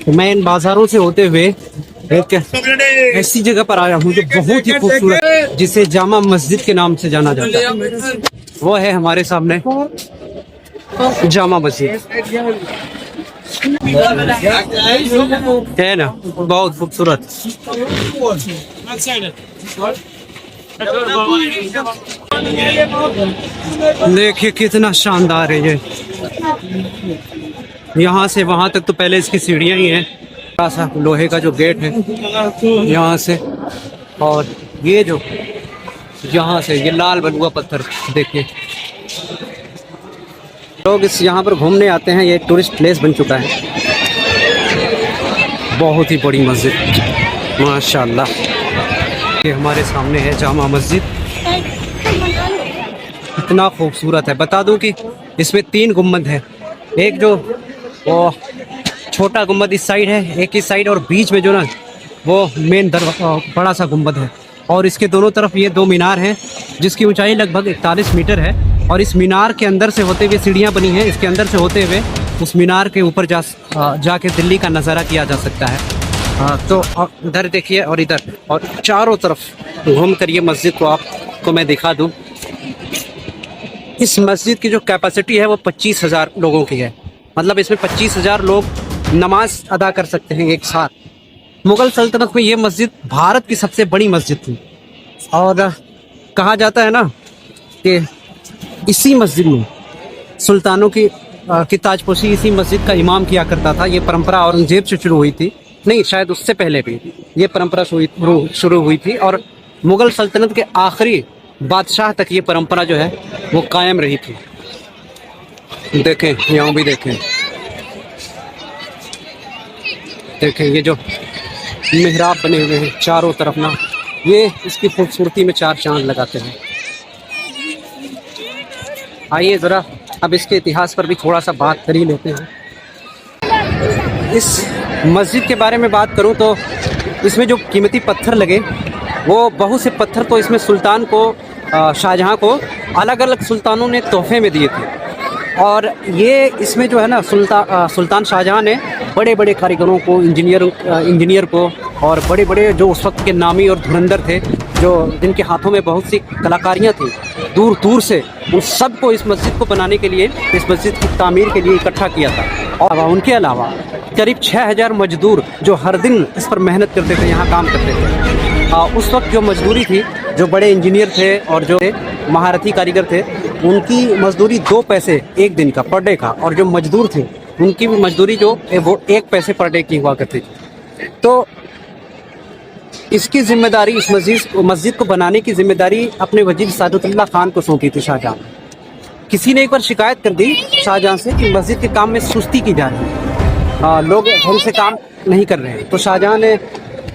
तो मैं इन बाजारों से होते हुए एक ऐसी जगह पर आया हूँ जो बहुत ही खूबसूरत, जिसे जामा मस्जिद के नाम से जाना जाता है। वो है हमारे सामने जामा मस्जिद, है ना, बहुत खूबसूरत। देखिए कितना शानदार है ये। यहाँ से वहां तक तो पहले इसकी सीढ़ियाँ ही हैं, थोड़ा सा लोहे का जो गेट है यहाँ से, और ये जो यहाँ से ये लाल बलुआ पत्थर देखिए। लोग इस यहाँ पर घूमने आते हैं, ये एक टूरिस्ट प्लेस बन चुका है। बहुत ही बड़ी मस्जिद माशाल्लाह। ये हमारे सामने है जामा मस्जिद, इतना खूबसूरत है। बता दूं कि इसमें 3 गुम्बद है, एक जो वो छोटा गुम्बद इस साइड है, एक इस साइड, और बीच में जो ना वो मेन बड़ा सा गुम्बद है। और इसके दोनों तरफ ये 2 मीनार हैं जिसकी ऊंचाई लगभग 41 मीटर है। और इस मीनार के अंदर से होते हुए सीढ़ियाँ बनी हैं, इसके अंदर से होते हुए उस मीनार के ऊपर जाके दिल्ली का नज़ारा किया जा सकता है। तो इधर देखिए और इधर, और चारों तरफ घूम कर ये मस्जिद को आपको मैं दिखा दूँ। इस मस्जिद की जो कैपेसिटी है वो 25,000 लोगों की है, मतलब इसमें 25,000 लोग नमाज अदा कर सकते हैं एक साथ। मुग़ल सल्तनत में ये मस्जिद भारत की सबसे बड़ी मस्जिद थी, और कहा जाता है ना कि इसी मस्जिद में सुल्तानों की ताजपोशी इसी मस्जिद का इमाम किया करता था। ये परंपरा औरंगजेब से शुरू हुई थी, नहीं शायद उससे पहले भी ये परंपरा शुरू हुई थी, और मुग़ल सल्तनत के आखिरी बादशाह तक ये परंपरा जो है वो कायम रही थी। देखें यहाँ भी देखें ये जो मेहराब बने हुए हैं चारों तरफ ना, ये इसकी खूबसूरती में 4 चांद लगाते हैं। आइए ज़रा अब इसके इतिहास पर भी थोड़ा सा बात कर ही लेते हैं। इस मस्जिद के बारे में बात करूं तो इसमें जो कीमती पत्थर लगे वो बहुत से पत्थर तो इसमें सुल्तान को, शाहजहां को अलग अलग सुल्तानों ने तोहफे में दिए थे। और ये इसमें जो है ना सुल्तान शाहजहां ने बड़े बड़े कारीगरों को, इंजीनियर को, और बड़े बड़े जो उस वक्त के नामी और धुरंधर थे, जो जिनके हाथों में बहुत सी कलाकारियाँ थी, दूर दूर से उन सब को इस मस्जिद को बनाने के लिए, इस मस्जिद की तामीर के लिए इकट्ठा किया था। और उनके अलावा करीब 6,000 मजदूर जो हर दिन इस पर मेहनत करते थे, यहाँ काम करते थे। उस वक्त जो मजदूरी थी, जो बड़े इंजीनियर थे और जो महारथी कारीगर थे, उनकी मजदूरी 2 पैसे एक दिन का पर डे का, और जो मजदूर थे उनकी मजदूरी जो वो 1 पैसे पर डे की हुआ करती थी। तो इसकी जिम्मेदारी, इस मस्जिद को बनाने की जिम्मेदारी अपने वजीर सादतुल्लाह खान को सौंपी थी शाहजहां। किसी ने एक बार शिकायत कर दी शाहजहां से कि मस्जिद के काम में सुस्ती की जा रही है, लोग ढंग से काम नहीं कर रहे हैं। तो शाहजहां ने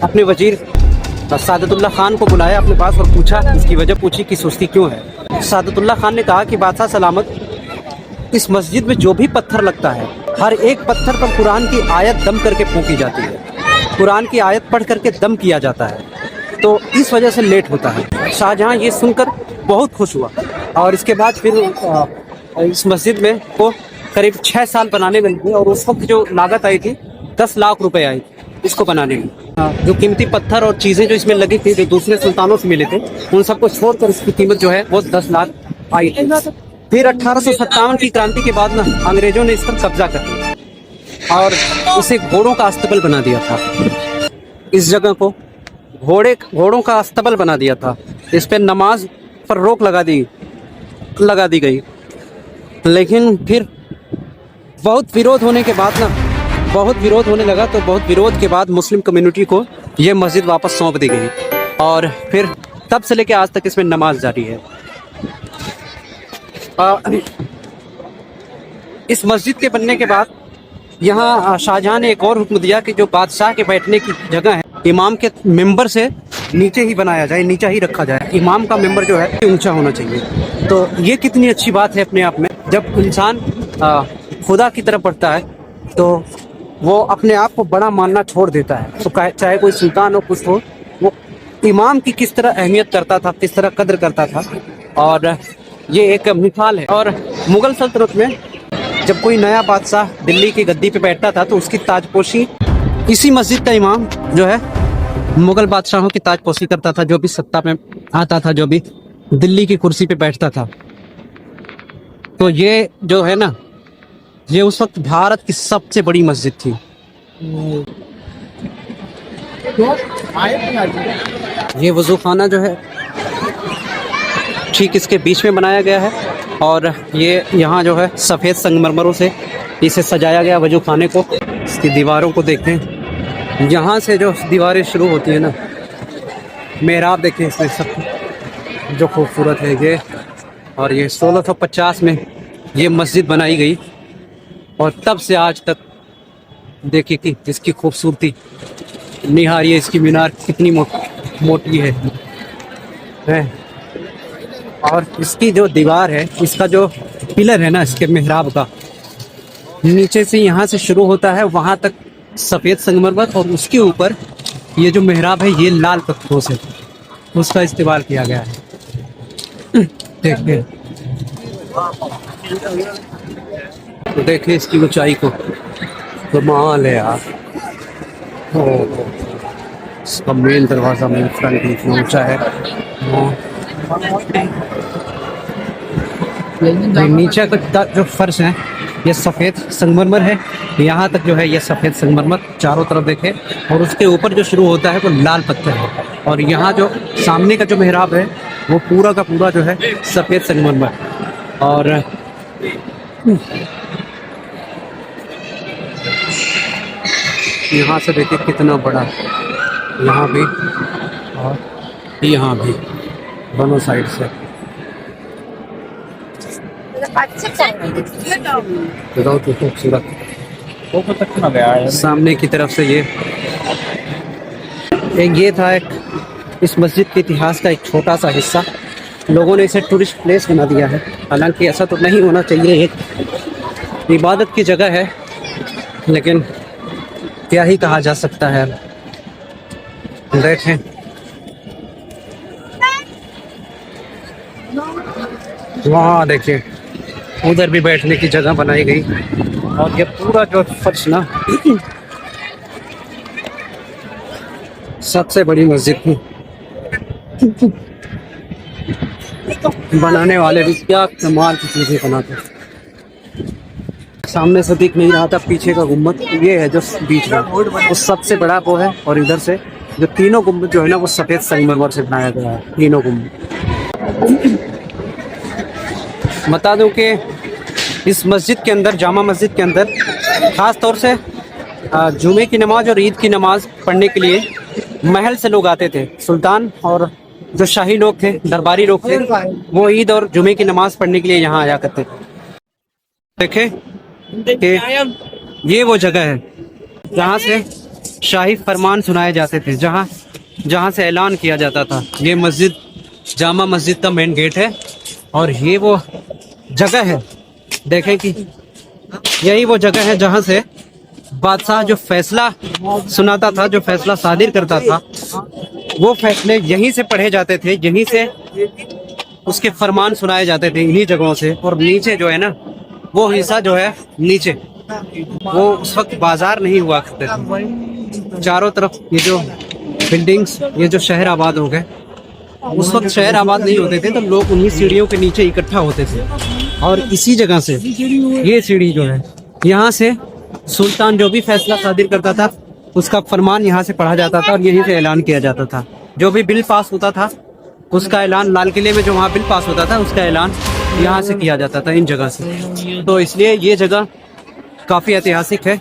अपने वजीर सादतुल्लाह खान को बुलाया अपने पास और पूछा, इसकी वजह पूछी कि सुस्ती क्यों है। सादतुल्लाह खान ने कहा कि बादशाह सलामत, इस मस्जिद में जो भी पत्थर लगता है, हर एक पत्थर पर कुरान की आयत दम करके फूंकी जाती है, कुरान की आयत पढ़ करके दम किया जाता है, तो इस वजह से लेट होता है। शाहजहां ये सुनकर बहुत खुश हुआ, और इसके बाद फिर इस मस्जिद में को करीब 6 साल बनाने में लगे, और उस वक्त जो लागत आई थी 10 लाख रुपए आई इसको बनाने में। जो कीमती पत्थर और चीज़ें जो इसमें लगी थी, जो दूसरे सुल्तानों से मिले थे, उन सबको छोड़कर इसकी कीमत जो है वो 10 लाख आई थी। फिर 1857 की क्रांति के बाद ना अंग्रेजों ने इस पर कब्जा कर लिया और इसे घोड़ों का अस्तबल बना दिया था। इस जगह को घोड़ों का अस्तबल बना दिया था। इस पर नमाज पर रोक लगा दी गई। लेकिन फिर बहुत विरोध होने के बाद ना, बहुत विरोध होने लगा, तो बहुत विरोध के बाद मुस्लिम कम्युनिटी को ये मस्जिद वापस सौंप दी गई, और फिर तब से लेकर आज तक इसमें नमाज जारी है। इस मस्जिद के बनने के बाद यहाँ शाहजहां ने एक और हुक्म दिया कि जो बादशाह के बैठने की जगह है, इमाम के मेंबर से नीचे ही बनाया जाए, नीचे ही रखा जाए। इमाम का मेंबर जो है ऊंचा होना चाहिए। तो ये कितनी अच्छी बात है अपने आप में। जब इंसान खुदा की तरफ बढ़ता है तो वो अपने आप को बड़ा मानना छोड़ देता है। तो चाहे कोई सुल्तान हो, कुछ हो, वो इमाम की किस तरह अहमियत करता था, किस तरह कदर करता था, और ये एक मिसाल है। और मुग़ल सल्तनत में जब कोई नया बादशाह दिल्ली की गद्दी पे बैठता था तो उसकी ताजपोशी इसी मस्जिद का इमाम जो है मुगल बादशाहों की ताजपोशी करता था, जो भी सत्ता में आता था, जो भी दिल्ली की कुर्सी पे बैठता था। तो ये जो है ना, ये उस वक्त भारत की सबसे बड़ी मस्जिद थी। ये वजू खाना जो है ठीक इसके बीच में बनाया गया है, और ये यहाँ जो है सफ़ेद संगमरमरों से इसे सजाया गया वजू खाने को। इसकी दीवारों को देखें, यहाँ से जो दीवारें शुरू होती है ना, मेहराब देखें इसमें सब जो खूबसूरत है ये। और ये 1650 में ये मस्जिद बनाई गई, और तब से आज तक देखिए कि इसकी खूबसूरती निहारिए, इसकी मीनार कितनी मोटी है। और इसकी जो दीवार है, इसका जो पिलर है ना इसके मेहराब का, नीचे से यहाँ से शुरू होता है वहाँ तक सफ़ेद संगमरमर, और उसके ऊपर ये जो मेहराब है ये लाल पत्थरों से उसका इस्तेमाल किया गया है। देखिए, तो देखिए इसकी ऊंचाई को, कमाल है यार। इसका मेन दरवाज़ा, मेन फ्रंट इतना ऊंचा है। नीचे का जो फर्श है ये सफ़ेद संगमरमर है, यहाँ तक जो है ये सफ़ेद संगमरमर चारों तरफ देखे, और उसके ऊपर जो शुरू होता है वो लाल पत्थर है। और यहाँ जो सामने का जो मेहराब है वो पूरा का पूरा जो है सफ़ेद संगमरमर। और यहाँ से देखिए कितना बड़ा, यहाँ भी और यहाँ भी, दोनों साइड से। बहुत खूबसूरत सामने की तरफ से ये था एक इस मस्जिद के इतिहास का एक छोटा सा हिस्सा। लोगों ने इसे टूरिस्ट प्लेस बना दिया है, हालांकि ऐसा तो नहीं होना चाहिए, एक इबादत की जगह है, लेकिन क्या ही कहा जा सकता है। देखें वहाँ, देखिए उधर भी बैठने की जगह बनाई गई, और ये पूरा जो फर्श ना सबसे बड़ी मस्जिद थी। बनाने वाले भी क्या कमाल की चीजें बनाते। सामने से दिख नहीं रहा था पीछे का गुम्बद, ये है जो बीच में, वो सबसे बड़ा वो है। और इधर से जो तीनों गुम्बद जो है ना वो सफ़ेद संगमरमर से बनाया गया है, तीनों गुम्बद। बता दूं कि इस मस्जिद के अंदर, जामा मस्जिद के अंदर, ख़ास तौर से जुमे की नमाज और ईद की नमाज पढ़ने के लिए महल से लोग आते थे। सुल्तान और जो शाही लोग थे, दरबारी लोग थे, वो ईद और जुमे की नमाज पढ़ने के लिए यहाँ आया करते थे। देखें कि ये वो जगह है जहाँ से शाही फरमान सुनाए जाते थे, जहाँ से ऐलान किया जाता था। ये मस्जिद जामा मस्जिद का मेन गेट है, और ये वो जगह है, देखें कि यही वो जगह है जहाँ से बादशाह जो फैसला सुनाता था, जो फैसला सादिर करता था, वो फैसले यहीं से पढ़े जाते थे, यहीं से उसके फरमान सुनाए जाते थे, इन्हीं जगहों से। और नीचे जो है ना वो हिस्सा जो है नीचे, वो उस वक्त बाजार नहीं हुआ करते थे। चारों तरफ ये जो बिल्डिंग्स, ये जो शहर आबाद हो गए, उस वक्त शहर आबाद नहीं होते थे, तो लोग उन्हीं सीढ़ियों के नीचे इकट्ठा होते थे। और इसी जगह से ये सीढ़ी जो है, यहाँ से सुल्तान जो भी फैसला सादिर करता था उसका फरमान यहाँ से पढ़ा जाता था, और यहीं से ऐलान किया जाता था। जो भी बिल पास होता था उसका ऐलान, लाल किले में जो वहाँ बिल पास होता था उसका ऐलान यहाँ से किया जाता था, इन जगह से। तो इसलिए ये जगह काफ़ी ऐतिहासिक है।